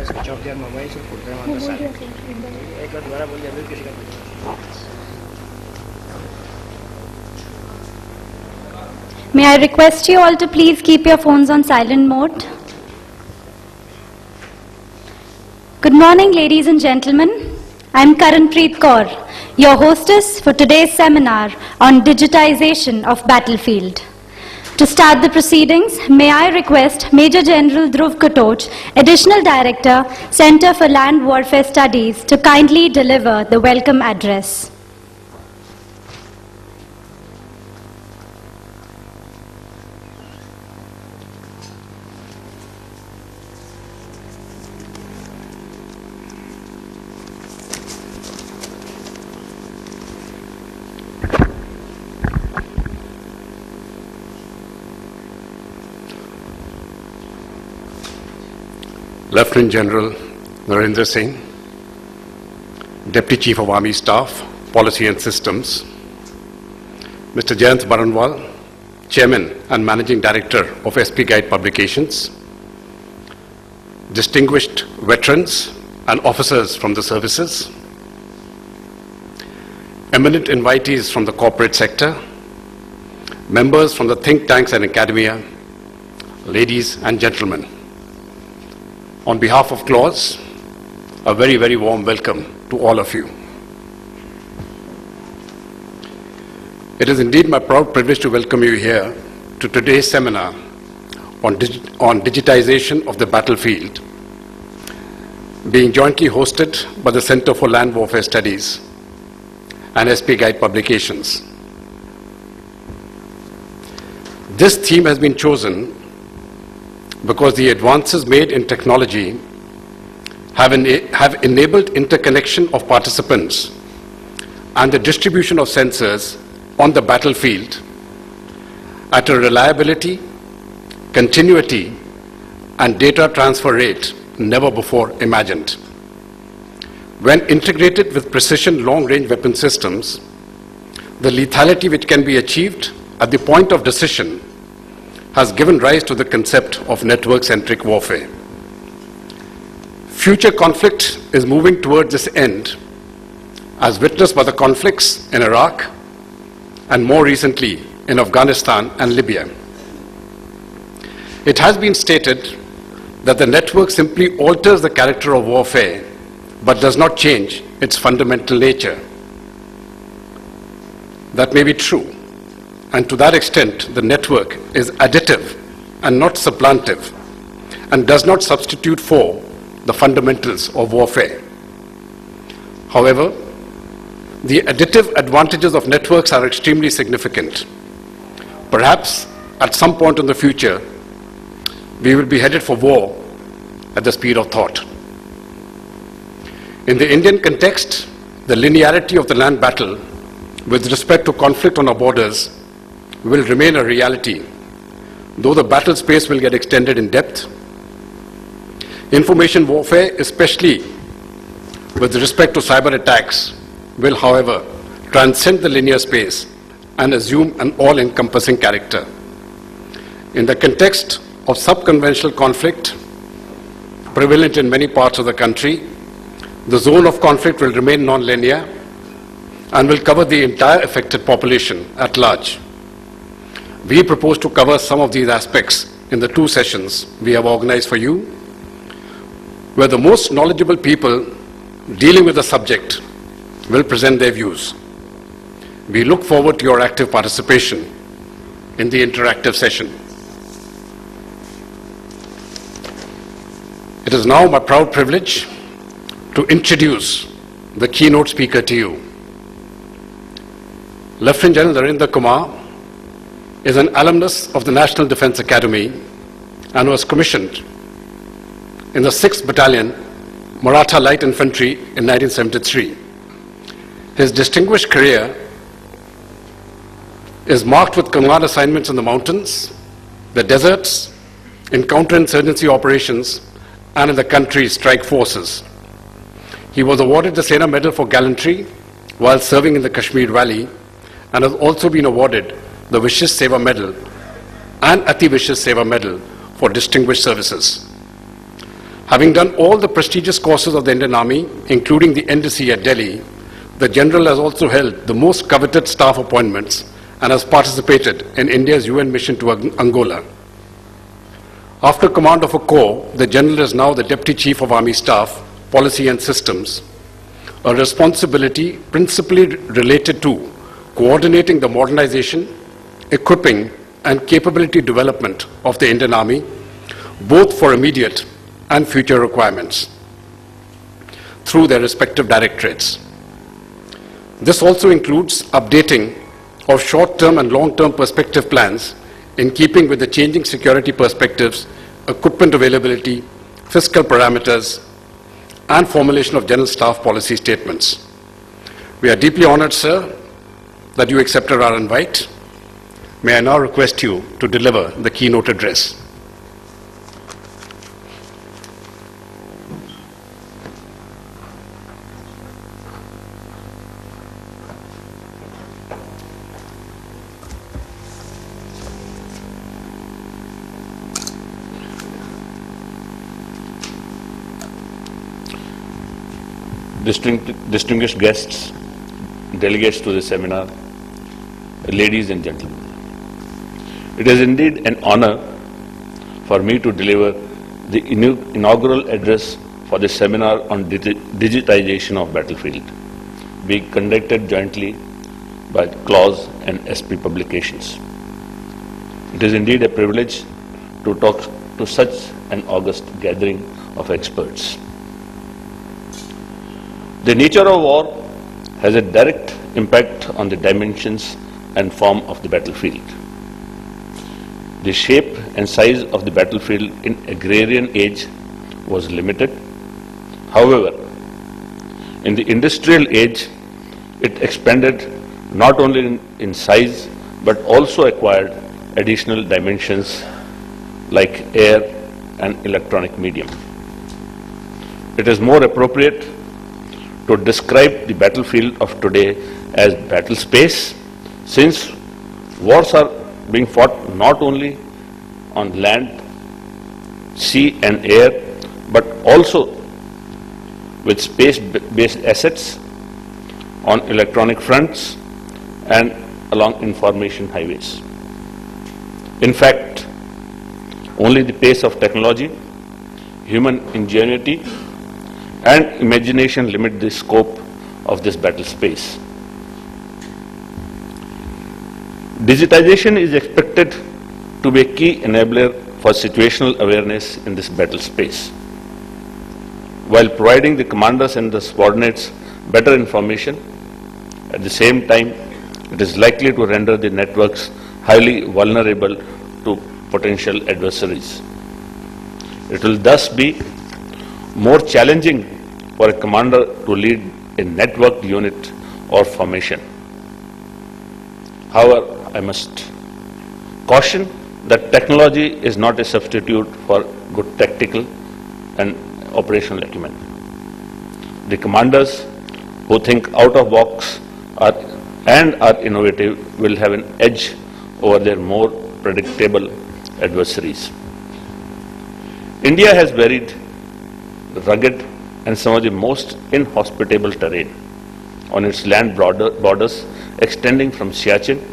they switch off their mobiles and put them on the silent. एक बार दोबारा बोलिए, अभी किसी का May I request you all to please keep your phones on silent mode? Good morning, ladies and gentlemen. I'm Karanpreet Kaur, your hostess for today's seminar on digitization of battlefield. To start the proceedings, may I request Major General Dhruv Katoch, Additional Director, Center for Land Warfare Studies, to kindly deliver the welcome address. Lieutenant General Narendra Singh, Deputy Chief of Army Staff, Policy and Systems, Mr. Jayant Baranwal, Chairman and Managing Director of SP Guide Publications, distinguished veterans and officers from the services, eminent invitees from the corporate sector, members from the think tanks and academia, ladies and gentlemen. On behalf of CLAWS, a very, very warm welcome to all of you. It is indeed my proud privilege to welcome you here to today's seminar on digitization of the battlefield, being jointly hosted by the Center for Land Warfare Studies and SP Guide Publications. This theme has been chosen because the advances made in technology have enabled interconnection of participants and the distribution of sensors on the battlefield at a reliability, continuity, and data transfer rate never before imagined. When integrated with precision long-range weapon systems, the lethality which can be achieved at the point of decision has given rise to the concept of network-centric warfare. Future conflict is moving towards this end, as witnessed by the conflicts in Iraq and more recently in Afghanistan and Libya. It has been stated that the network simply alters the character of warfare but does not change its fundamental nature. That may be true. And to that extent, the network is additive and not supplantive, and does not substitute for the fundamentals of warfare. However, the additive advantages of networks are extremely significant. Perhaps at some point in the future, we will be headed for war at the speed of thought. In the Indian context, the linearity of the land battle with respect to conflict on our borders will remain a reality, though the battle space will get extended in depth. Information warfare, especially with respect to cyber attacks, will, however, transcend the linear space and assume an all-encompassing character. In the context of subconventional conflict prevalent in many parts of the country, the zone of conflict will remain non-linear and will cover the entire affected population at large. We propose to cover some of these aspects in the 2 sessions we have organized for you, where the most knowledgeable people dealing with the subject will present their views. We look forward to your active participation in the interactive session. It is now my proud privilege to introduce the keynote speaker to you. Lieutenant General Narendra Kumar is an alumnus of the National Defence Academy and was commissioned in the 6th Battalion, Maratha Light Infantry in 1973. His distinguished career is marked with command assignments in the mountains, the deserts, in counterinsurgency operations, and in the country's strike forces. He was awarded the Sena Medal for Gallantry while serving in the Kashmir Valley, and has also been awarded the Vishish Seva Medal and Ati Vishish Seva Medal for distinguished services. Having done all the prestigious courses of the Indian Army, including the NDC at Delhi, the General has also held the most coveted staff appointments and has participated in India's UN mission to Angola. After command of a corps, the General is now the Deputy Chief of Army Staff, Policy and Systems, a responsibility principally related to coordinating the modernization, equipping, and capability development of the Indian Army, both for immediate and future requirements, through their respective directorates. This also includes updating of short-term and long-term perspective plans in keeping with the changing security perspectives, equipment availability, fiscal parameters, and formulation of general staff policy statements. We are deeply honored, sir, that you accepted our invite. May I now request you to deliver the keynote address. Distinguished guests, delegates to the seminar, ladies and gentlemen. It is indeed an honor for me to deliver the inaugural address for the seminar on digitization of battlefield, being conducted jointly by Clause and SP Publications. It is indeed a privilege to talk to such an august gathering of experts. The nature of war has a direct impact on the dimensions and form of the battlefield. The shape and size of the battlefield in agrarian age was limited. However, in the industrial age, it expanded not only in size but also acquired additional dimensions like air and electronic medium. It is more appropriate to describe the battlefield of today as battle space, since wars are being fought not only on land, sea and air, but also with space-based assets, on electronic fronts and along information highways. In fact, only the pace of technology, human ingenuity and imagination limit the scope of this battle space. Digitization is expected to be a key enabler for situational awareness in this battle space, while providing the commanders and the subordinates better information. At the same time, it is likely to render the networks highly vulnerable to potential adversaries. It will thus be more challenging for a commander to lead a networked unit or formation. However, I must caution that technology is not a substitute for good tactical and operational acumen. The commanders who think out of box are innovative will have an edge over their more predictable adversaries. India has varied, rugged and some of the most inhospitable terrain on its land borders extending from Siachen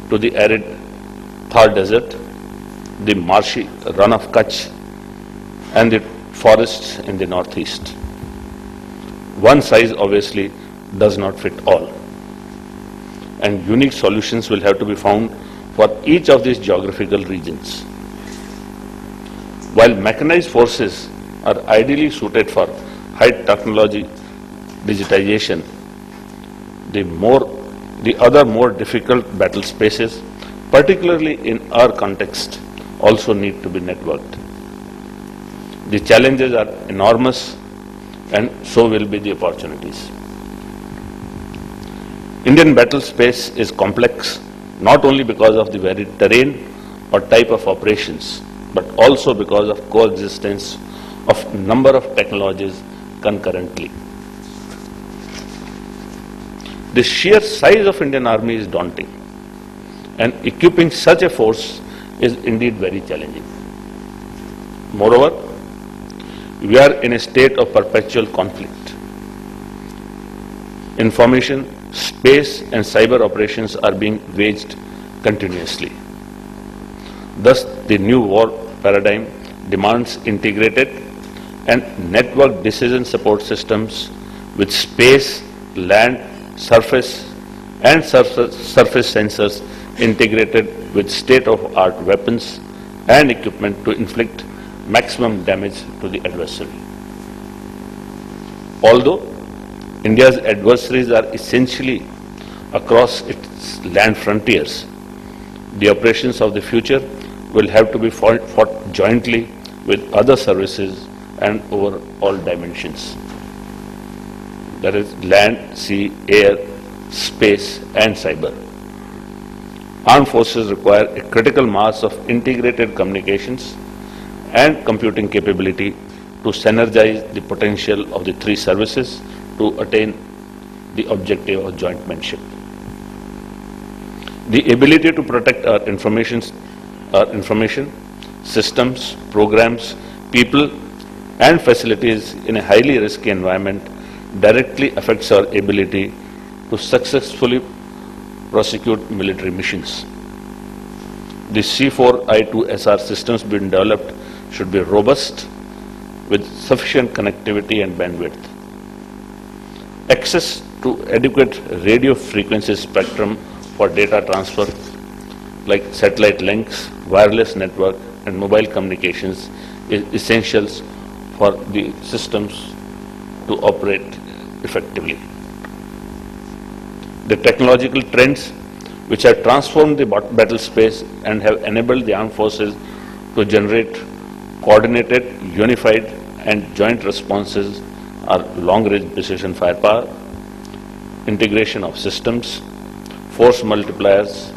to the arid Thar Desert, the marshy run of Kutch and the forests in the northeast. One size obviously does not fit all, and unique solutions will have to be found for each of these geographical regions. While mechanized forces are ideally suited for high technology digitization, the other more difficult battle spaces, particularly in our context, also need to be networked. The challenges are enormous, and so will be the opportunities. Indian battle space is complex not only because of the varied terrain or type of operations, but also because of coexistence of number of technologies concurrently. The sheer size of Indian Army is daunting, and equipping such a force is indeed very challenging. Moreover, We are in a state of perpetual conflict. Information, space and cyber operations are being waged continuously. Thus, the new war paradigm demands integrated and network decision support systems with space, land, surface and surface sensors integrated with state-of-art weapons and equipment to inflict maximum damage to the adversary. Although India's adversaries are essentially across its land frontiers, the operations of the future will have to be fought jointly with other services and over all dimensions. That is land, sea, air, space and cyber. Armed forces require a critical mass of integrated communications and computing capability to synergize the potential of the three services to attain the objective of jointmanship. The ability to protect our information, systems, programs, people and facilities in a highly risky environment directly affects our ability to successfully prosecute military missions. The C4I2SR systems being developed should be robust with sufficient connectivity and bandwidth. Access to adequate radio frequency spectrum for data transfer like satellite links, wireless network and mobile communications is essentials for the systems to operate effectively. The technological trends which have transformed the battle space and have enabled the armed forces to generate coordinated, unified and joint responses are long-range precision firepower, integration of systems, force multipliers,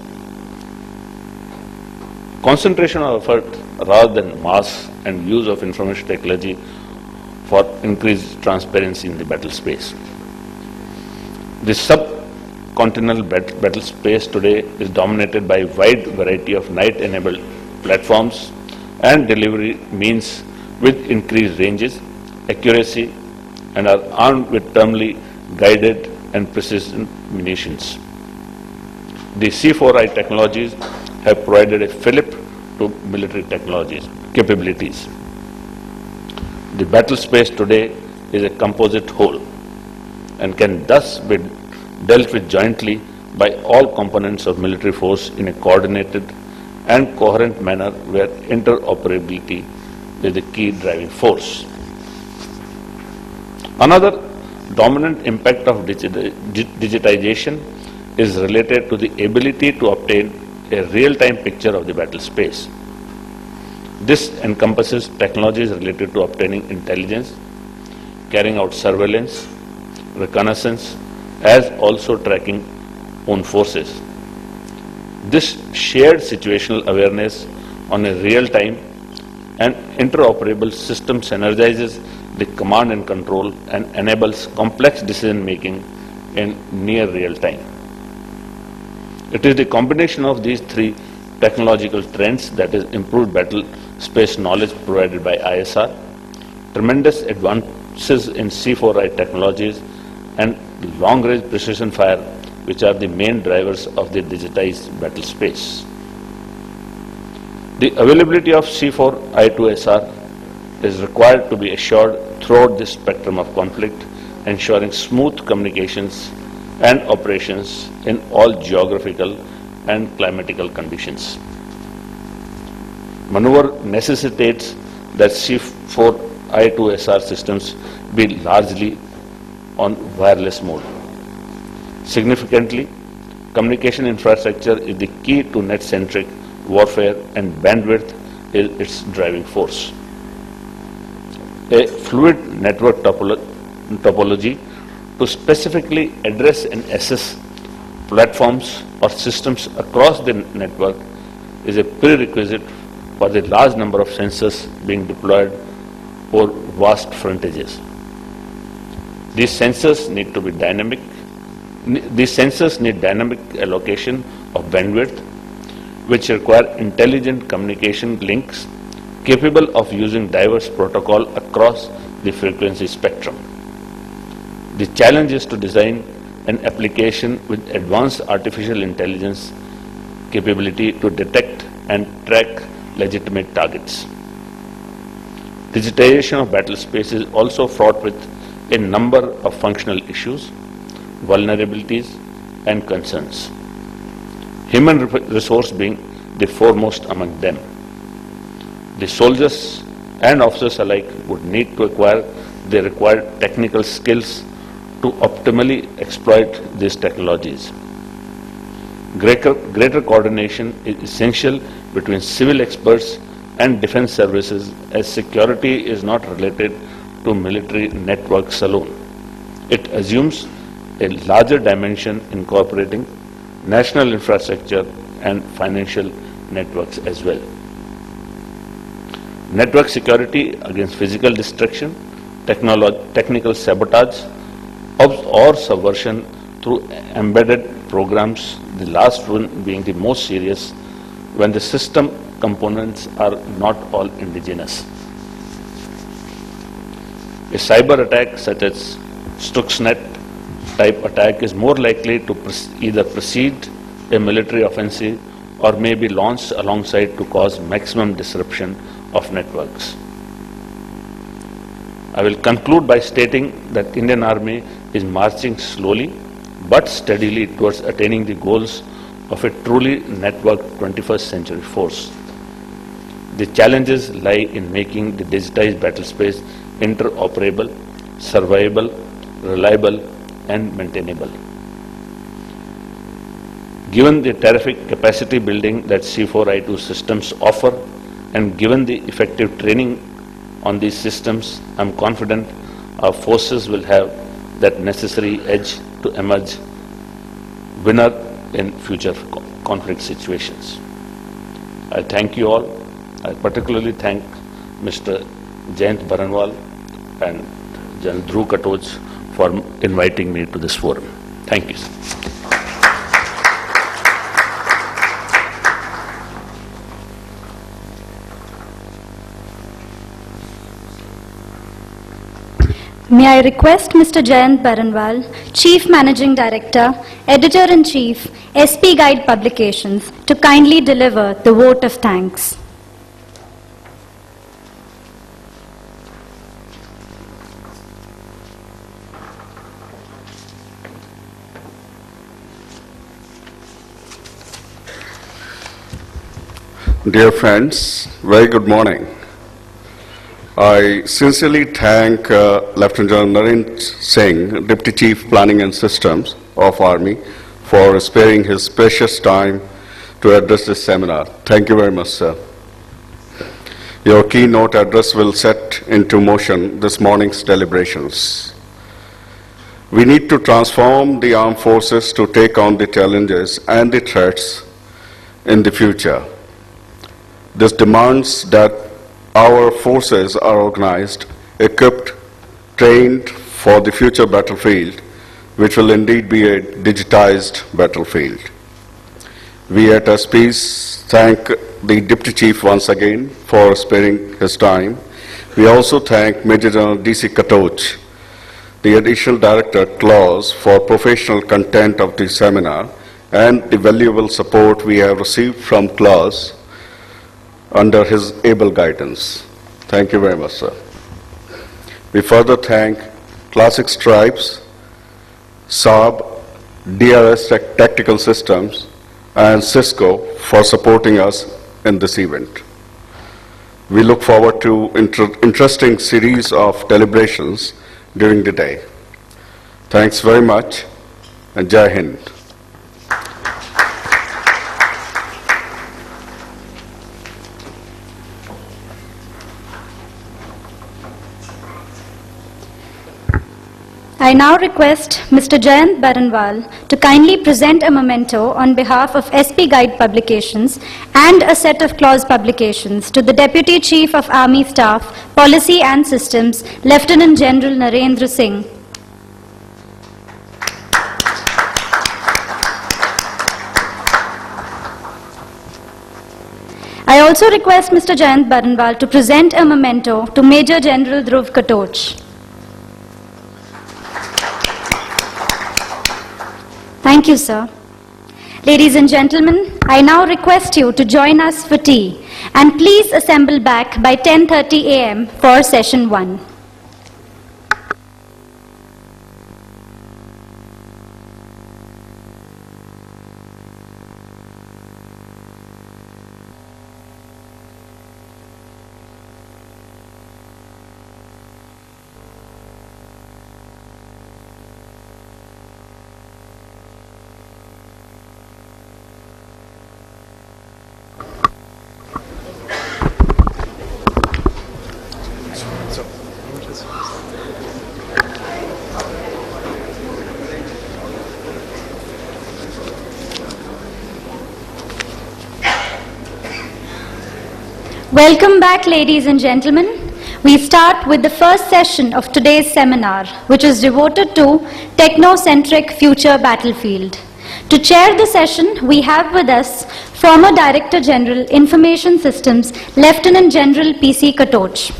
concentration of effort rather than mass and use of information technology for increased transparency in the battle space. The subcontinental battle space today is dominated by a wide variety of night-enabled platforms and delivery means with increased ranges, accuracy and are armed with terminally guided and precision munitions. The C4I technologies have provided a fillip to military technologies, capabilities. The battle space today is a composite whole and can thus be dealt with jointly by all components of military force in a coordinated and coherent manner where interoperability is the key driving force. Another dominant impact of digitization is related to the ability to obtain a real-time picture of the battle space. This encompasses technologies related to obtaining intelligence, carrying out surveillance, reconnaissance, as also tracking own forces. This shared situational awareness on a real-time and interoperable system synergizes the command and control and enables complex decision-making in near real time. It is the combination of these three technological trends, that is improved battle space knowledge provided by ISR, tremendous advances in C4I technologies and long-range precision fire, which are the main drivers of the digitized battle space. The availability of C4I2SR is required to be assured throughout this spectrum of conflict, ensuring smooth communications and operations in all geographical and climatical conditions. Maneuver necessitates that C4I2SR systems be largely on wireless mode. Significantly, communication infrastructure is the key to net-centric warfare and bandwidth is its driving force. A fluid network topology to specifically address and assess platforms or systems across the network is a prerequisite for the large number of sensors being deployed over vast frontages. These sensors need to be dynamic. These sensors need dynamic allocation of bandwidth, which require intelligent communication links capable of using diverse protocol across the frequency spectrum. The challenge is to design an application with advanced artificial intelligence capability to detect and track legitimate targets. Digitization of battle space is also fraught with a number of functional issues, vulnerabilities, and concerns. Human resource being the foremost among them. The soldiers and officers alike would need to acquire the required technical skills to optimally exploit these technologies. Greater coordination is essential between civil experts and defense services, as security is not related to military networks alone. It assumes a larger dimension incorporating national infrastructure and financial networks as well. Network security against physical destruction, technical sabotage, or subversion through embedded programs, the last one being the most serious when the system components are not all indigenous. A cyber attack such as Stuxnet type attack is more likely to either precede a military offensive or may be launched alongside to cause maximum disruption of networks. I will conclude by stating that Indian Army is marching slowly but steadily towards attaining the goals of a truly networked 21st century force. The challenges lie in making the digitized battle space interoperable, survivable, reliable, and maintainable. Given the terrific capacity building that C4I2 systems offer, and given the effective training on these systems, I am confident our forces will have that necessary edge to emerge winner in future conflict situations. I thank you all. I particularly thank Mr. Jayant Baranwal and General Dhruv Katoj for inviting me to this forum. Thank you, sir. May I request Mr. Jayant Baranwal, Chief Managing Director, Editor-in-Chief, SP Guide Publications, to kindly deliver the vote of thanks. Dear friends, very good morning. I sincerely thank Lieutenant General Narendra Singh, Deputy Chief Planning and Systems of Army, for sparing his precious time to address this seminar. Thank you very much, sir. Your keynote address will set into motion this morning's deliberations. We need to transform the armed forces to take on the challenges and the threats in the future. This demands that our forces are organized, equipped, trained for the future battlefield, which will indeed be a digitized battlefield. We at SPs thank the Deputy Chief once again for sparing his time. We also thank Major General D.C. Katoj, the Additional Director Clause, for professional content of the seminar and the valuable support we have received from Clause under his able guidance. Thank you very much, sir. We further thank Classic Stripes, Saab, DRS Tactical Systems, and Cisco for supporting us in this event. We look forward to interesting series of deliberations during the day. Thanks very much, and Jai Hind. I now request Mr. Jayant Baranwal to kindly present a memento on behalf of SP Guide Publications and a set of Clause publications to the Deputy Chief of Army Staff, Policy and Systems, Lieutenant General Narendra Singh. I also request Mr. Jayant Baranwal to present a memento to Major General Dhruv Katoch. Thank you, sir. Ladies and gentlemen, I now request you to join us for tea, and please assemble back by 10:30 a.m. for session 1. Welcome back, ladies and gentlemen. We start with the first session of today's seminar, which is devoted to Technocentric Future Battlefield. To chair the session, we have with us former Director General Information Systems, Lieutenant General P.C. Katoch.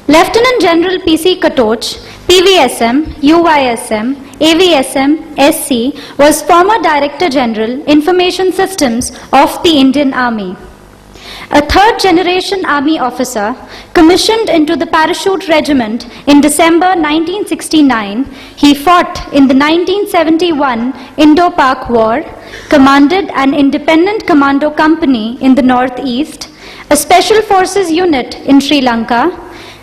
Lieutenant General P.C. Katoch, PVSM, UYSM, AVSM, SC, was former Director General Information Systems of the Indian Army. A third-generation Army officer, commissioned into the Parachute Regiment in December 1969, he fought in the 1971 Indo-Pak War, commanded an independent commando company in the northeast, a special forces unit in Sri Lanka,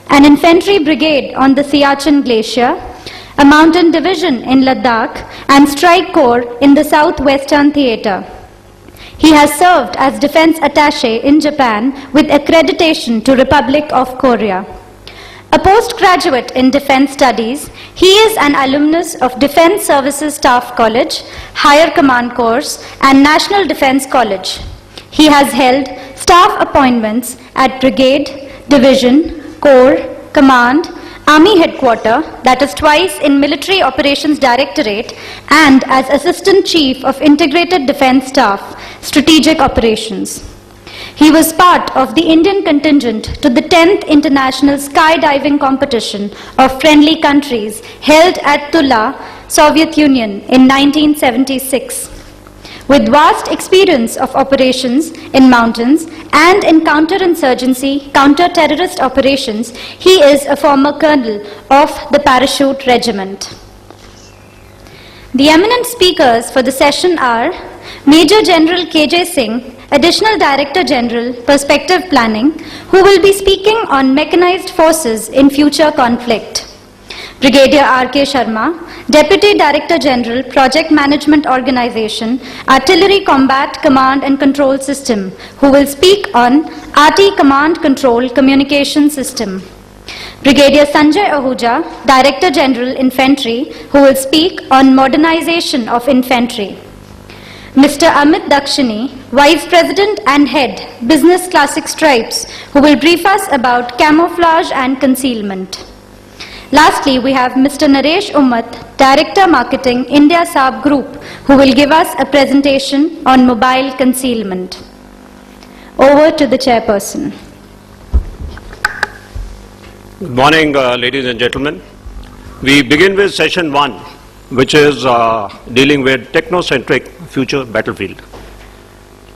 an infantry brigade on the Siachen Glacier, a mountain division in Ladakh, and strike corps in the southwestern theatre. He has served as defense attaché in Japan with accreditation to Republic of Korea. A postgraduate in defense studies, he is an alumnus of Defense Services Staff College, Higher Command Course, and National Defense College. He has held staff appointments at Brigade, Division, Corps, Command, Army Headquarters, that is twice in Military Operations Directorate, and as Assistant Chief of Integrated Defense Staff, Strategic Operations. He was part of the Indian contingent to the 10th International Skydiving Competition of Friendly Countries held at Tula, Soviet Union in 1976. With vast experience of operations in mountains and in counterinsurgency, counter-terrorist operations, he is a former colonel of the Parachute Regiment. The eminent speakers for the session are Major General K.J. Singh, Additional Director General, Perspective Planning, who will be speaking on mechanized forces in future conflict. Brigadier R.K. Sharma, Deputy Director General, Project Management Organization, Artillery Combat Command and Control System, who will speak on RT Command Control Communication System. Brigadier Sanjay Ahuja, Director General, Infantry, who will speak on modernization of infantry. Mr. Amit Dakshini, Vice President and Head, Business Classic Stripes, who will brief us about camouflage and concealment. Lastly, we have Mr. Naresh Ummat, Director Marketing, India Saab Group, who will give us a presentation on mobile concealment. Over to the chairperson. Good morning, ladies and gentlemen. We begin with session 1, which is dealing with technocentric future battlefield.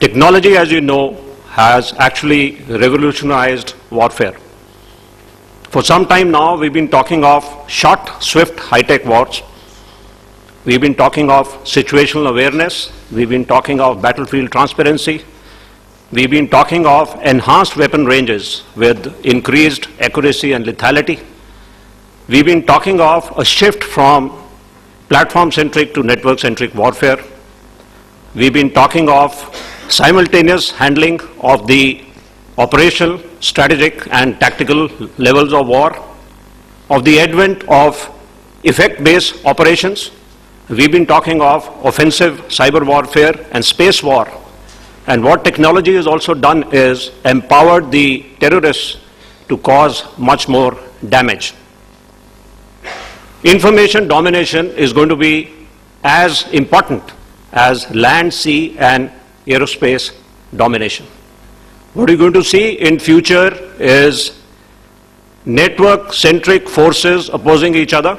Technology, as you know, has actually revolutionized warfare. For some time now, we've been talking of short, swift, high-tech wars. We've been talking of situational awareness. We've been talking of battlefield transparency. We've been talking of enhanced weapon ranges with increased accuracy and lethality. We've been talking of a shift from platform-centric to network-centric warfare. We've been talking of simultaneous handling of the operational, strategic and tactical levels of war, of the advent of effect-based operations. We've been talking of offensive cyber warfare and space war. And what technology has also done is empowered the terrorists to cause much more damage. Information domination is going to be as important as land, sea and aerospace domination. What you're going to see in future is network-centric forces opposing each other,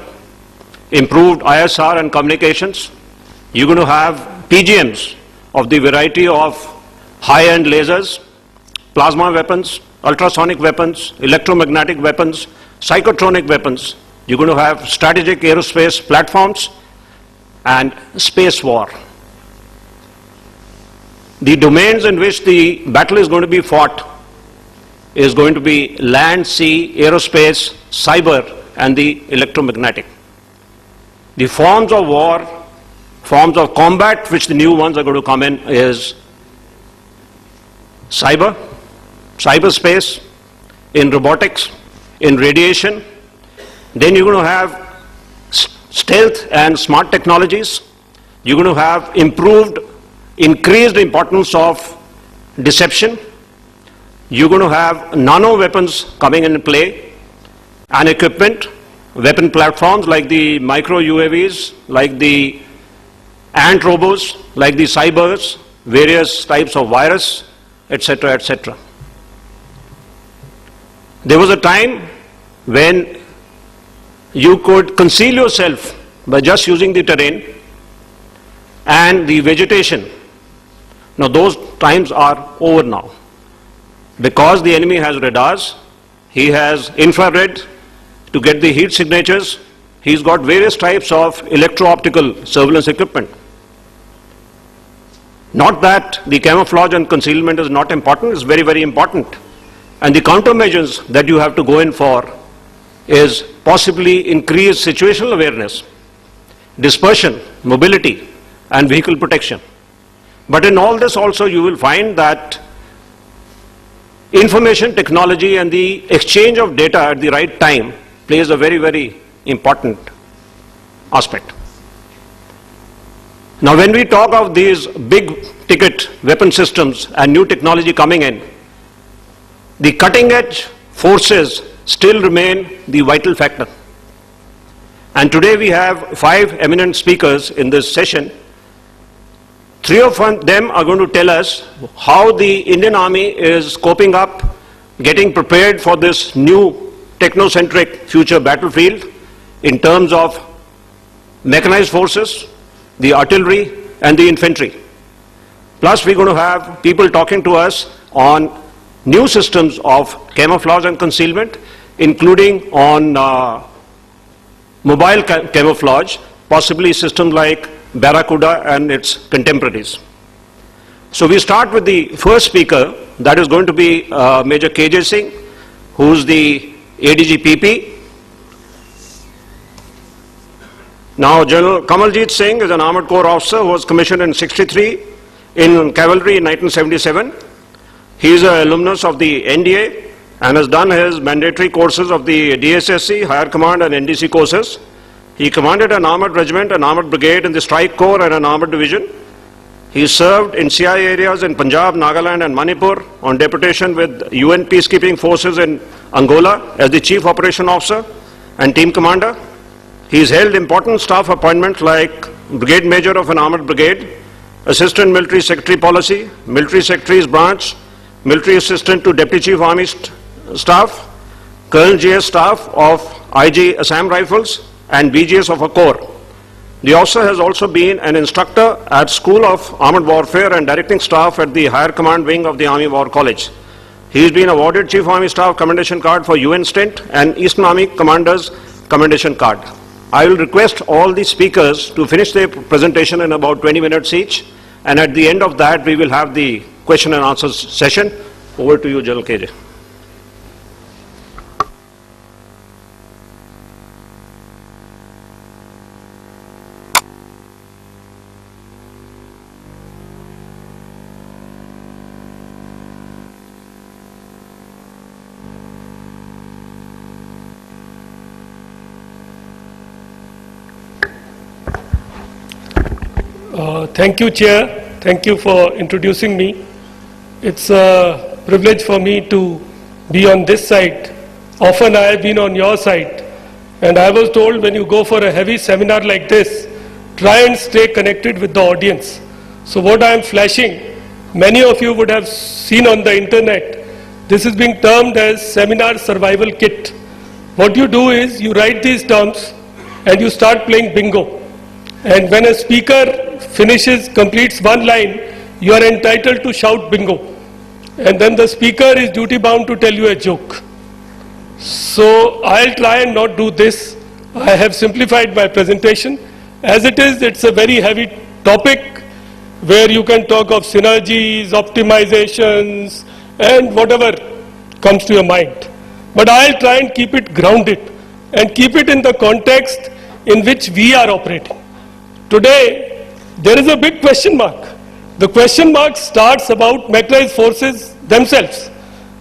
improved ISR and communications. You're going to have PGMs of the variety of high-end lasers, plasma weapons, ultrasonic weapons, electromagnetic weapons, psychotronic weapons. You're going to have strategic aerospace platforms and space war. The domains in which the battle is going to be fought is going to be land, sea, aerospace, cyber, and the electromagnetic. The forms of war, forms of combat, which the new ones are going to come in, is cyberspace, in robotics, in radiation. Then you're going to have stealth and smart technologies. You're going to have increased importance of deception. You're going to have nano weapons coming into play, and equipment, weapon platforms like the micro UAVs, like the ant robots, like the cybers, various types of virus, etc., etc. There was a time when you could conceal yourself by just using the terrain and the vegetation. Now those times are over now. Because the enemy has radars, he has infrared to get the heat signatures, he's got various types of electro-optical surveillance equipment. Not that the camouflage and concealment is not important, it's very, very important. And the countermeasures that you have to go in for is possibly increased situational awareness, dispersion, mobility, and vehicle protection. But in all this also you will find that information technology and the exchange of data at the right time plays a very, very important aspect. Now when we talk of these big ticket weapon systems and new technology coming in, the cutting edge forces still remain the vital factor. And today we have 5 eminent speakers in this session. 3 of them are going to tell us how the Indian Army is coping up, getting prepared for this new technocentric future battlefield in terms of mechanized forces, the artillery, and the infantry. Plus we're going to have people talking to us on new systems of camouflage and concealment, including on mobile camouflage, possibly systems like Barracuda and its contemporaries. So we start with the first speaker, that is going to be Major KJ Singh, who's the ADG PP. Now General Kamaljeet Singh is an Armored Corps officer who was commissioned in '63 in cavalry in 1977. He is an alumnus of the NDA and has done his mandatory courses of the DSSC, Higher Command and NDC courses. He commanded an armored regiment, an armored brigade in the Strike Corps and an armored division. He served in CI areas in Punjab, Nagaland and Manipur on deputation with UN peacekeeping forces in Angola as the Chief Operation Officer and Team Commander. He has held important staff appointments like Brigade Major of an armored brigade, Assistant Military Secretary Policy, Military Secretary's Branch, Military Assistant to Deputy Chief Army Staff, Colonel GS Staff of IG Assam Rifles, and BGS of a corps. The officer has also been an instructor at School of Armored Warfare and directing staff at the Higher Command Wing of the Army War College. He has been awarded Chief Army Staff Commendation Card for UN stint and Eastern Army Commander's Commendation Card. I will request all the speakers to finish their presentation in about 20 minutes each, and at the end of that we will have the question and answer session. Over to you, General KJ. Thank you, Chair. Thank you for introducing me. It's a privilege for me to be on this side. Often I have been on your side. And I was told when you go for a heavy seminar like this, try and stay connected with the audience. So what I am flashing many of you would have seen on the internet. This is being termed as Seminar Survival Kit. What you do is you write these terms and you start playing bingo. And when a speaker completes one line, you are entitled to shout bingo. And then the speaker is duty bound to tell you a joke. So I'll try and not do this. I have simplified my presentation. As it is, it's a very heavy topic where you can talk of synergies, optimizations, and whatever comes to your mind. But I'll try and keep it grounded and keep it in the context in which we are operating. Today, there is a big question mark. The question mark starts about mechanized forces themselves.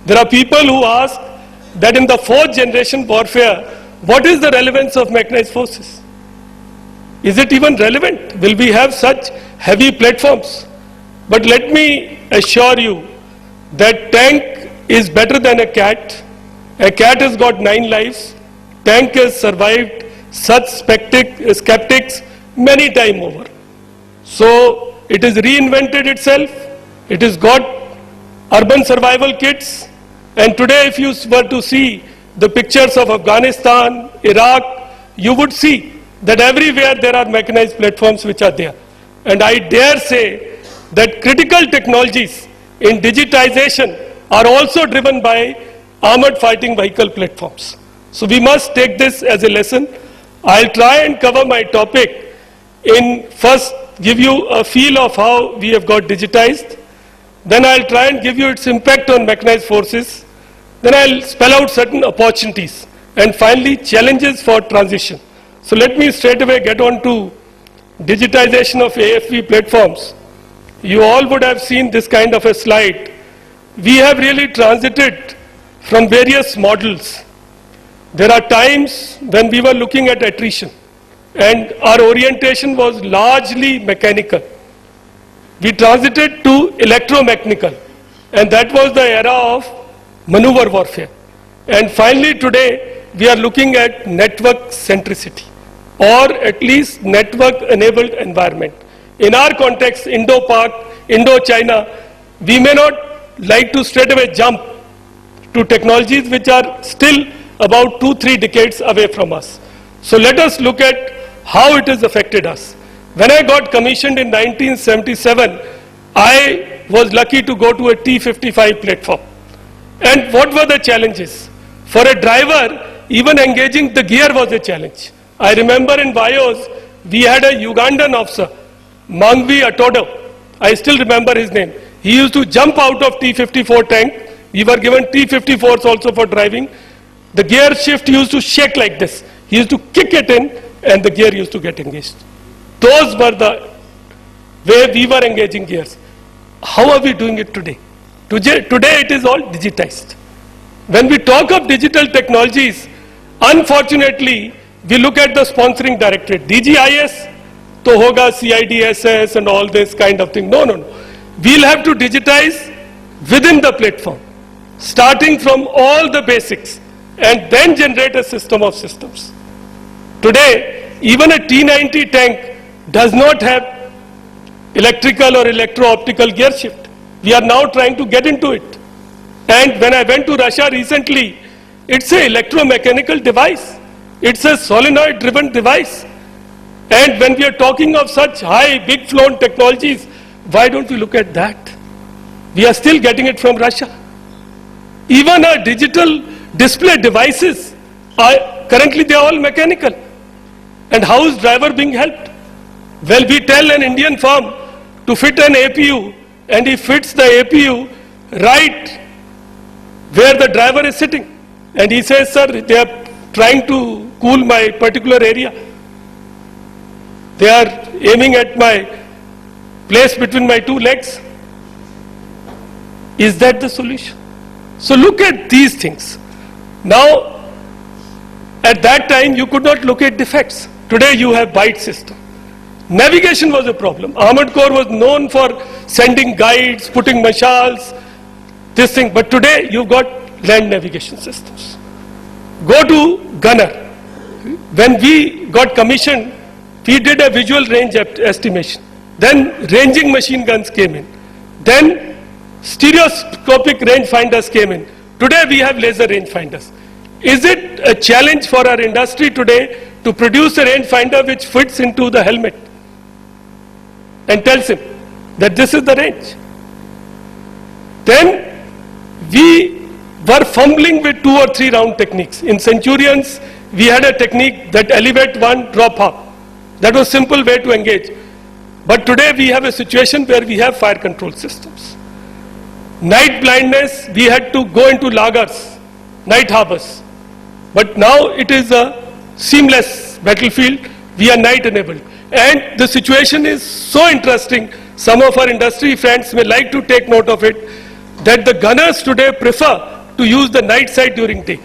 There are people who ask that in the fourth generation warfare, what is the relevance of mechanized forces? Is it even relevant? Will we have such heavy platforms? But let me assure you that tank is better than a cat. A cat has got 9 lives. Tank has survived such skeptics many times over. So it has reinvented itself. It has got urban survival kits. And today if you were to see the pictures of Afghanistan, Iraq, you would see that everywhere there are mechanized platforms which are there. And I dare say that critical technologies in digitization are also driven by armored fighting vehicle platforms. So we must take this as a lesson. I'll try and cover my topic in first give you a feel of how we have got digitized. Then I'll try and give you its impact on mechanized forces. Then I'll spell out certain opportunities. And finally, challenges for transition. So let me straight away get on to digitization of AFV platforms. You all would have seen this kind of a slide. We have really transited from various models. There are times when we were looking at attrition and our orientation was largely mechanical. We transited to electromechanical, and that was the era of maneuver warfare. And finally today we are looking at network centricity, or at least network enabled environment. In our context, Indo-Pak, Indo-China, we may not like to straight away jump to technologies which are still about 2-3 decades away from us. So let us look at how it has affected us. When I got commissioned in 1977, I was lucky to go to a T-55 platform. And what were the challenges? For a driver, even engaging the gear was a challenge. I remember in Bios, we had a Ugandan officer, Mangvi Atodo. I still remember his name. He used to jump out of T-54 tank. We were given T-54s also for driving. The gear shift used to shake like this. He used to kick it in and the gear used to get engaged. Those were the way we were engaging gears. How are we doing it today? Today it is all digitized. When we talk of digital technologies, unfortunately, we look at the sponsoring directorate. DGIS, to hoga CIDSS and all this kind of thing. No. We'll have to digitize within the platform, starting from all the basics, and then generate a system of systems. Today, even a T-90 tank does not have electrical or electro-optical gear shift. We are now trying to get into it. And when I went to Russia recently, it's an electromechanical device. It's a solenoid-driven device. And when we are talking of such high, big-flown technologies, why don't we look at that? We are still getting it from Russia. Even our digital display devices, currently they are all mechanical. And how is driver being helped? Well, we tell an Indian firm to fit an APU, and he fits the APU right where the driver is sitting. And he says, sir, they are trying to cool my particular area. They are aiming at my place between my 2 legs. Is that the solution? So look at these things. Now, at that time, you could not locate defects. Today, you have byte system. Navigation was a problem. Armored Corps was known for sending guides, putting mashals, this thing. But today, you've got land navigation systems. Go to gunner. When we got commissioned, we did a visual range estimation. Then ranging machine guns came in. Then stereoscopic rangefinders came in. Today we have laser rangefinders. Is it a challenge for our industry today to produce a rangefinder which fits into the helmet and tells him that this is the range? Then we were fumbling with 2 or 3 round techniques. In Centurions, we had a technique that elevate one, drop half. That was a simple way to engage. But today we have a situation where we have fire control systems. Night blindness, we had to go into lagers, night harbors. But now it is a seamless battlefield. We are night enabled. And the situation is so interesting. Some of our industry friends may like to take note of it, that the gunners today prefer to use the night sight during day.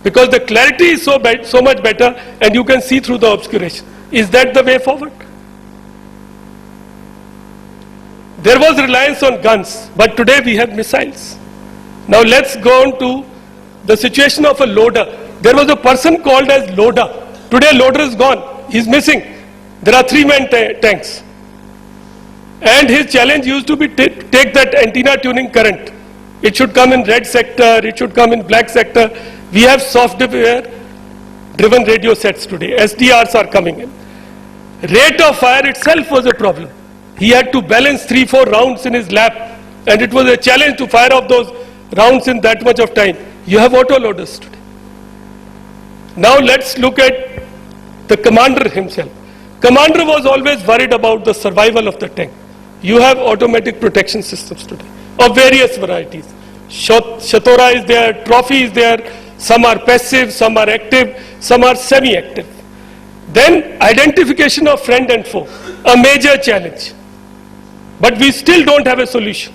Because the clarity is so much better and you can see through the obscuration. Is that the way forward? There was reliance on guns, but today we have missiles. Now let's go on to the situation of a loader. There was a person called as loader. Today loader is gone. He's missing. There are 3-man tanks. And his challenge used to be take that antenna tuning current. It should come in red sector, it should come in black sector. We have software driven radio sets today. SDRs are coming in. Rate of fire itself was a problem. He had to balance 3-4 rounds in his lap, and it was a challenge to fire off those rounds in that much of time. You have auto loaders today. Now let's look at the commander himself. Commander was always worried about the survival of the tank. You have automatic protection systems today of various varieties. Shatora is there, Trophy is there, some are passive, some are active, some are semi-active. Then identification of friend and foe, a major challenge. But we still don't have a solution.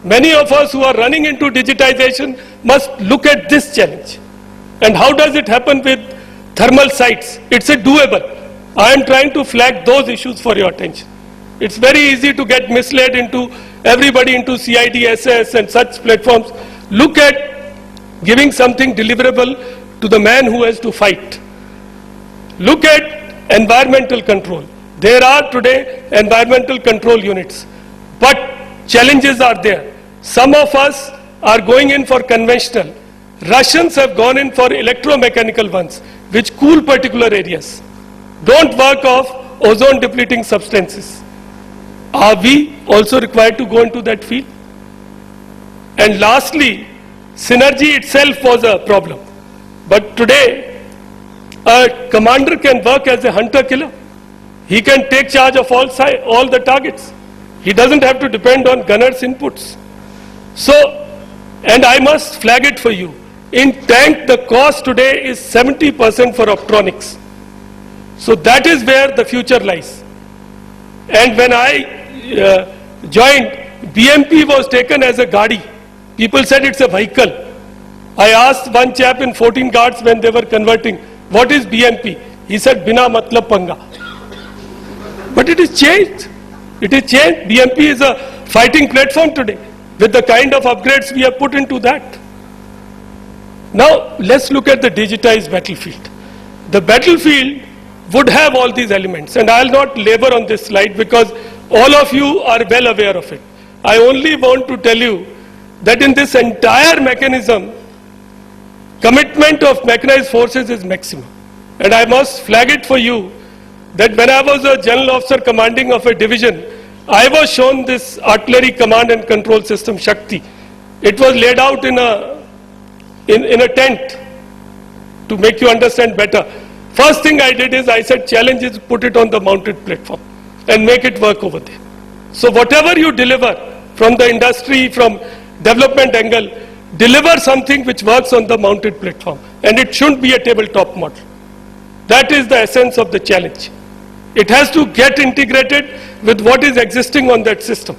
Many of us who are running into digitization must look at this challenge. And how does it happen with thermal sights? It's a doable. I am trying to flag those issues for your attention. It's very easy to get misled into everybody into CIDSS and such platforms. Look at giving something deliverable to the man who has to fight. Look at environmental control. There are today environmental control units, but challenges are there. Some of us are going in for conventional. Russians have gone in for electromechanical ones, which cool particular areas. Don't work off ozone depleting substances. Are we also required to go into that field? And lastly, synergy itself was a problem. But today, a commander can work as a hunter-killer. He can take charge of all the targets. He doesn't have to depend on gunners' inputs. So, and I must flag it for you. In tank, the cost today is 70% for optronics. So that is where the future lies. And when I joined, BMP was taken as a Gadi. People said it's a vehicle. I asked one chap in 14 Guards when they were converting, what is BMP? He said, Bina matlab panga. But it is changed. It is changed. BMP is a fighting platform today with the kind of upgrades we have put into that. Now, let's look at the digitized battlefield. The battlefield would have all these elements, and I'll not labor on this slide because all of you are well aware of it. I only want to tell you that in this entire mechanism, commitment of mechanized forces is maximum. And I must flag it for you that when I was a general officer commanding of a division, I was shown this artillery command and control system, Shakti. It was laid out in a tent to make you understand better. First thing I did is I said, challenge is put it on the mounted platform and make it work over there. So whatever you deliver from the industry, from development angle, deliver something which works on the mounted platform. And it shouldn't be a tabletop model. That is the essence of the challenge. It has to get integrated with what is existing on that system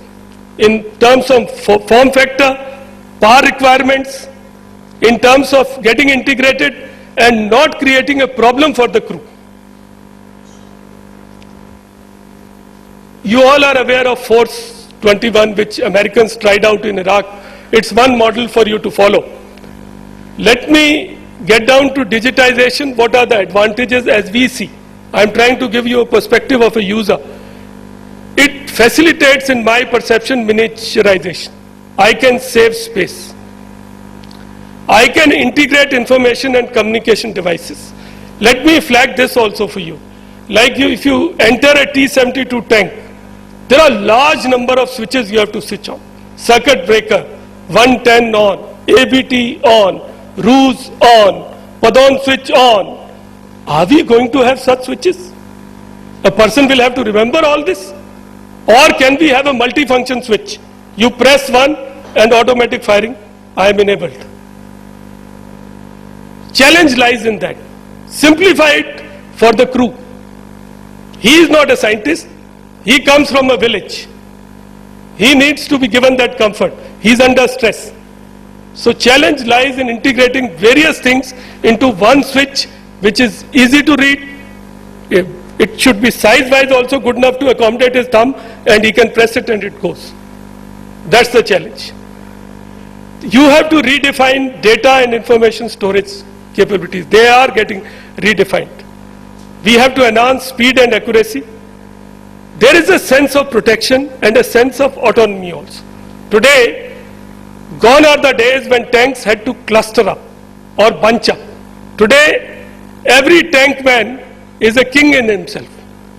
in terms of form factor, power requirements, in terms of getting integrated and not creating a problem for the crew. You all are aware of Force 21, which Americans tried out in Iraq. It's one model for you to follow. Let me get down to digitization. What are the advantages as we see? I'm trying to give you a perspective of a user. It facilitates, in my perception, miniaturization. I can save space. I can integrate information and communication devices. Let me flag this also for you. Like if you enter a T-72 tank, there are large number of switches you have to switch on. Circuit breaker, 110 on, ABT on, ruse on, Padon switch on. Are we going to have such switches? A person will have to remember all this? Or can we have a multifunction switch? You press one and automatic firing, I am enabled. Challenge lies in that. Simplify it for the crew. He is not a scientist. He comes from a village. He needs to be given that comfort. He is under stress. So challenge lies in integrating various things into one switch which is easy to read. It should be size-wise also good enough to accommodate his thumb, and he can press it and it goes. That's the challenge. You have to redefine data and information storage capabilities. They are getting redefined. We have to enhance speed and accuracy. There is a sense of protection and a sense of autonomy also. Today, gone are the days when tanks had to cluster up or bunch up. Today, every tank man is a king in himself.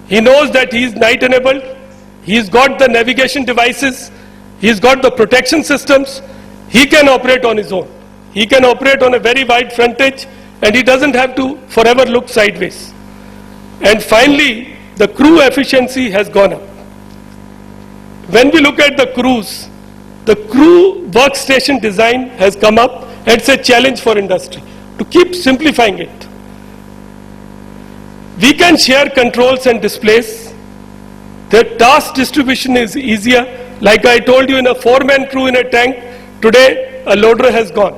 He knows that he is night enabled, he's got the navigation devices, he's got the protection systems, he can operate on his own. He can operate on a very wide frontage, and he doesn't have to forever look sideways. And finally, the crew efficiency has gone up. When we look at the crews, the crew workstation design has come up, and it's a challenge for industry to keep simplifying it. We can share controls and displays. The task distribution is easier. Like I told you, in a 4-man crew in a tank, today a loader has gone.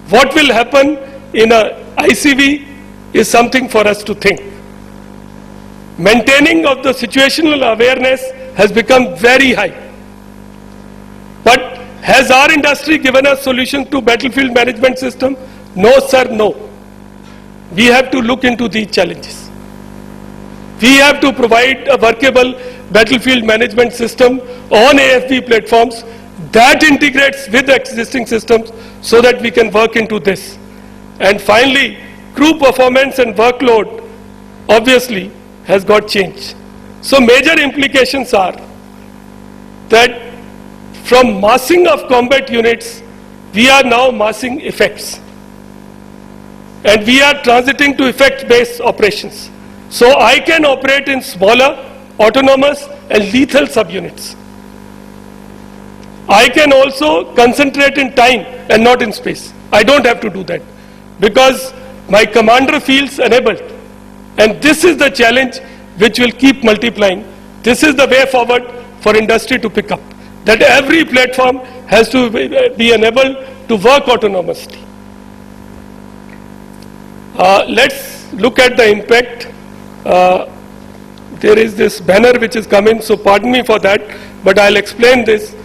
What will happen in a ICV is something for us to think. Maintaining of the situational awareness has become very high. But has our industry given us solutions to battlefield management system? No, sir, no. We have to look into these challenges. We have to provide a workable battlefield management system on AFB platforms that integrates with existing systems so that we can work into this. And finally, crew performance and workload obviously has got changed. So major implications are that from massing of combat units, we are now massing effects. And we are transiting to effect-based operations. So I can operate in smaller, autonomous and lethal subunits. I can also concentrate in time and not in space. I don't have to do that because my commander feels enabled. And this is the challenge which will keep multiplying. This is the way forward for industry to pick up. That every platform has to be enabled to work autonomously. Let's look at the impact. There is this banner which is coming, so pardon me for that, but I'll explain this.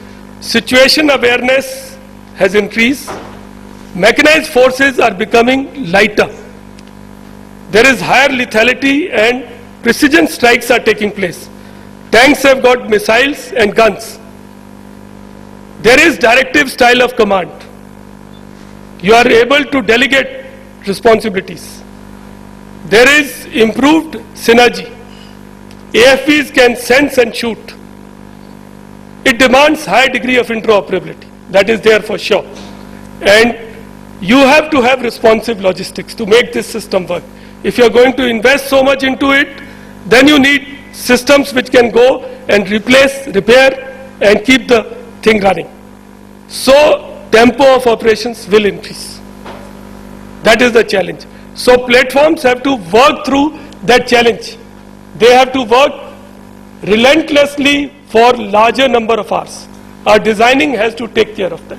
Situation awareness has increased. Mechanized forces are becoming lighter. There is higher lethality and precision strikes are taking place. Tanks have got missiles and guns. There is directive style of command. You are able to delegate responsibilities. There is improved synergy. AFPs can sense and shoot. It demands high degree of interoperability. That is there for sure. And you have to have responsive logistics to make this system work. If you are going to invest so much into it, then you need systems which can go and replace, repair and keep the thing running. So tempo of operations will increase. That is the challenge. So platforms have to work through that challenge. They have to work relentlessly for larger number of hours. Our designing has to take care of that.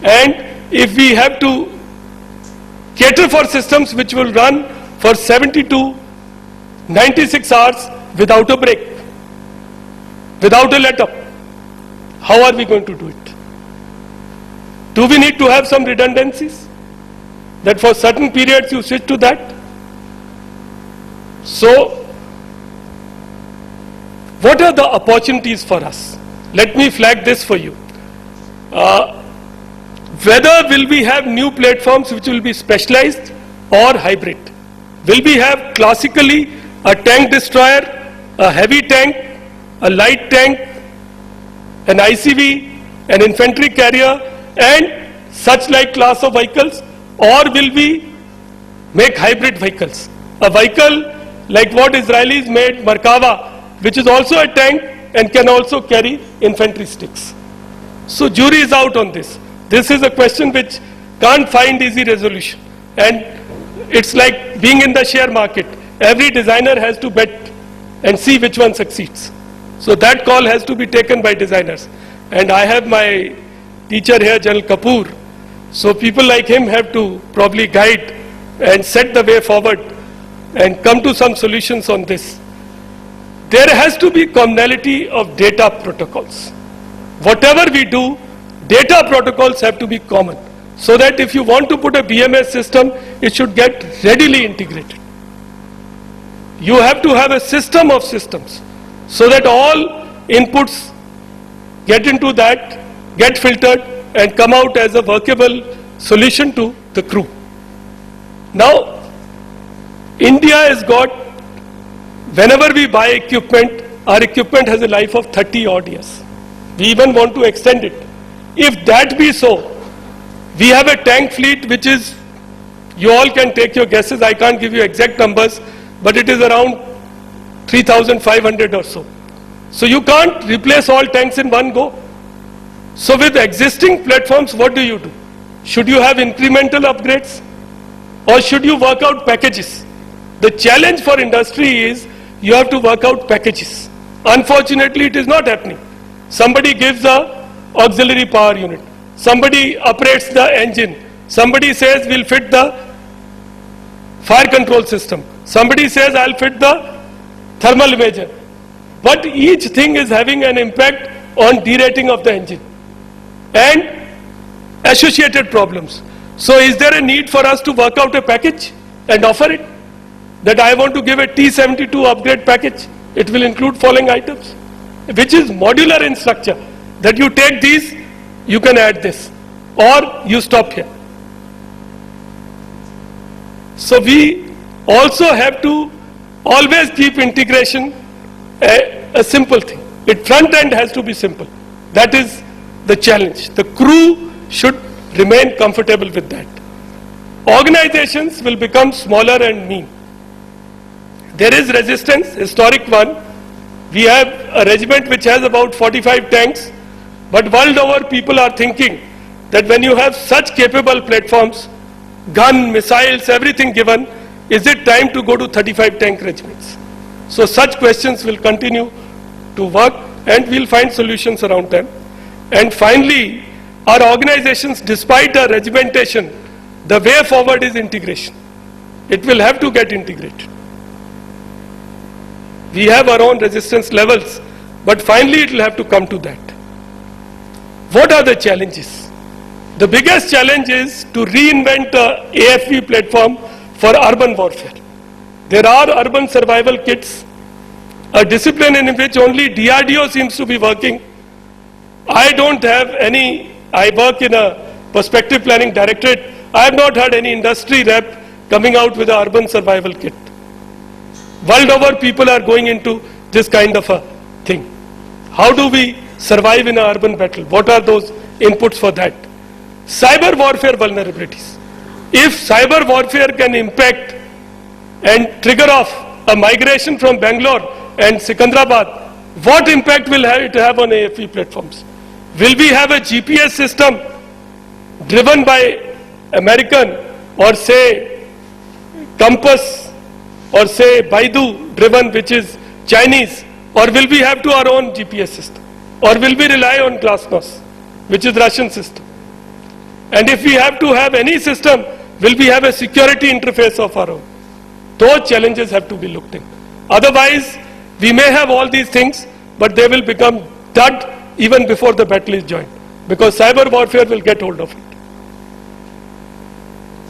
And if we have to cater for systems which will run for 72, 96 hours without a break, without a let-up, how are we going to do it? Do we need to have some redundancies? That for certain periods you switch to that? So, What are the opportunities for us? Let me flag this for you. Whether will we have new platforms which will be specialized or hybrid? Will we have classically a tank destroyer, a heavy tank, a light tank, an ICV, an infantry carrier, and such like class of vehicles, or will we make hybrid vehicles? A vehicle like what Israelis made, Merkava, which is also a tank and can also carry infantry sticks. So jury is out on this. This is a question which can't find easy resolution. And it's like being in the share market. Every designer has to bet and see which one succeeds. So that call has to be taken by designers. And I have my teacher here, General Kapoor. So people like him have to probably guide and set the way forward and come to some solutions on this. There has to be commonality of data protocols. Whatever we do, data protocols have to be common, so that if you want to put a BMS system, it should get readily integrated. You have to have a system of systems, so that all inputs get into that, get filtered, and come out as a workable solution to the crew. Now, India has got, whenever we buy equipment, our equipment has a life of 30 odd years. We even want to extend it. If that be so, we have a tank fleet which is, you all can take your guesses, I can't give you exact numbers, but it is around 3,500 or so. So you can't replace all tanks in one go. So with existing platforms, what do? Should you have incremental upgrades? Or should you work out packages? The challenge for industry is you have to work out packages. Unfortunately, it is not happening. Somebody gives the auxiliary power unit. Somebody operates the engine. Somebody says we'll fit the fire control system. Somebody says I'll fit the thermal imager. But each thing is having an impact on derating of the engine and associated problems. So is there a need for us to work out a package and offer it? That I want to give a T72 upgrade package. It will include following items, which is modular in structure. That you take these, you can add this, or you stop here. So we also have to always keep integration a simple thing. Its front end has to be simple. That is the challenge. The crew should remain comfortable with that. Organizations will become smaller and mean. There is resistance, historic one. We have a regiment which has about 45 tanks, but world over people are thinking that when you have such capable platforms, gun, missiles, everything given, is it time to go to 35 tank regiments? So such questions will continue to work and we'll find solutions around them. And finally, our organizations, despite our regimentation, the way forward is integration. It will have to get integrated. We have our own resistance levels, but finally it will have to come to that. What are the challenges? The biggest challenge is to reinvent the AFV platform for urban warfare. There are urban survival kits, a discipline in which only DRDO seems to be working. I don't have any, I work in a perspective planning directorate. I have not heard any industry rep coming out with an urban survival kit. World over, people are going into this kind of a thing. How do we survive in an urban battle? What are those inputs for that? Cyber warfare vulnerabilities. If cyber warfare can impact and trigger off a migration from Bangalore and Secunderabad, what impact will it have on AFV platforms? Will we have a GPS system driven by American or say Compass or say Baidu driven, which is Chinese, or will we have to our own GPS system? Or will we rely on Glasnost, which is Russian system? And if we have to have any system, will we have a security interface of our own? Those challenges have to be looked in. Otherwise, we may have all these things, but they will become dud even before the battle is joined, because cyber warfare will get hold of it.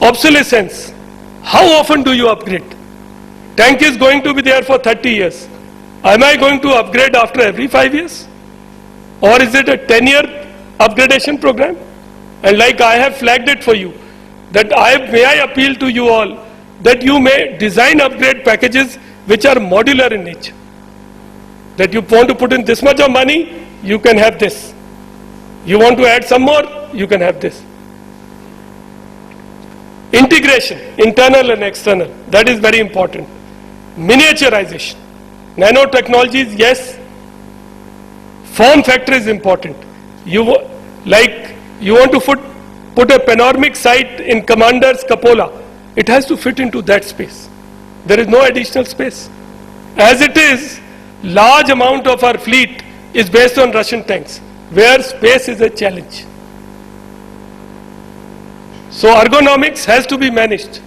Obsolescence. How often do you upgrade? Tank is going to be there for 30 years. Am I going to upgrade after every 5 years? Or is it a 10-year upgradation program? And like I have flagged it for you, that may I appeal to you all that you may design upgrade packages which are modular in nature. That you want to put in this much of money, you can have this. You want to add some more, you can have this. Integration, internal and external, that is very important. Miniaturization. Nanotechnologies, yes. Form factor is important. You want to put a panoramic sight in Commander's Cupola. It has to fit into that space. There is no additional space. As it is, large amount of our fleet is based on Russian tanks, where space is a challenge. So ergonomics has to be managed.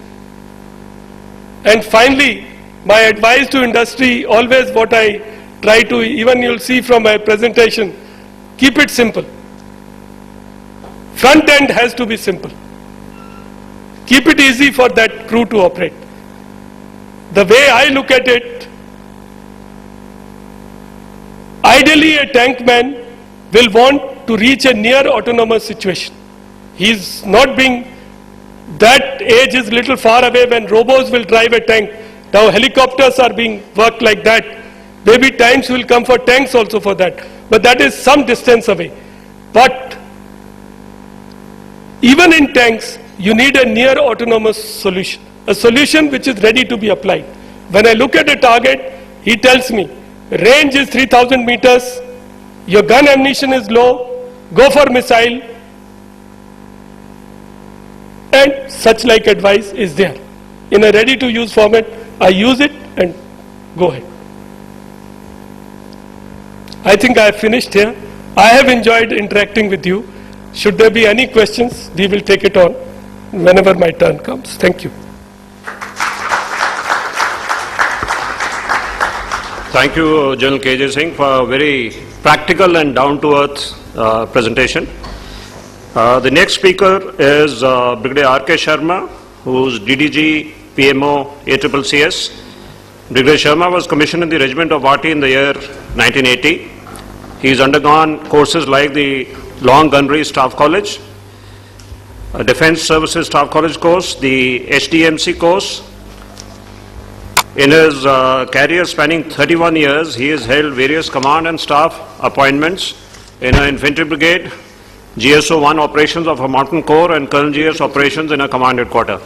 And finally, my advice to industry, always what I try to, even you'll see from my presentation, keep it simple. Front end has to be simple. Keep it easy for that crew to operate. The way I look at it, ideally a tank man will want to reach a near autonomous situation. He's not being, that age is little far away when robots will drive a tank. Now helicopters are being worked like that. Maybe times will come for tanks also for that. But that is some distance away. But even in tanks, you need a near autonomous solution. A solution which is ready to be applied. When I look at a target, he tells me, range is 3,000 meters, your gun ammunition is low, go for missile, and such like advice is there. In a ready to use format, I use it and go ahead. I think I have finished here. I have enjoyed interacting with you. Should there be any questions, we will take it on whenever my turn comes. Thank you. Thank you, General K.J. Singh, for a very practical and down-to-earth presentation. The next speaker is Brigadier R.K. Sharma, who is DDG PMO ACCCS. Brigadier Sharma was commissioned in the Regiment of Vati in the year 1980. He has undergone courses like the Long Gunnery Staff College, Defence Services Staff College course, the HDMC course. In his career spanning 31 years, he has held various command and staff appointments in an infantry brigade, GSO-1 operations of a mountain corps, and Colonel GS operations in a command headquarters.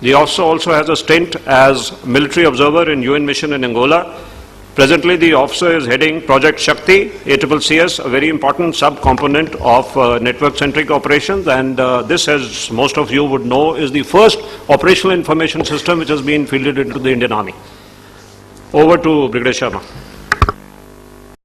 The officer also has a stint as military observer in UN mission in Angola. Presently, the officer is heading Project Shakti, ACCCS, a very important sub-component of network-centric operations, and this, as most of you would know, is the first operational information system which has been fielded into the Indian Army. Over to Brigadier Sharma.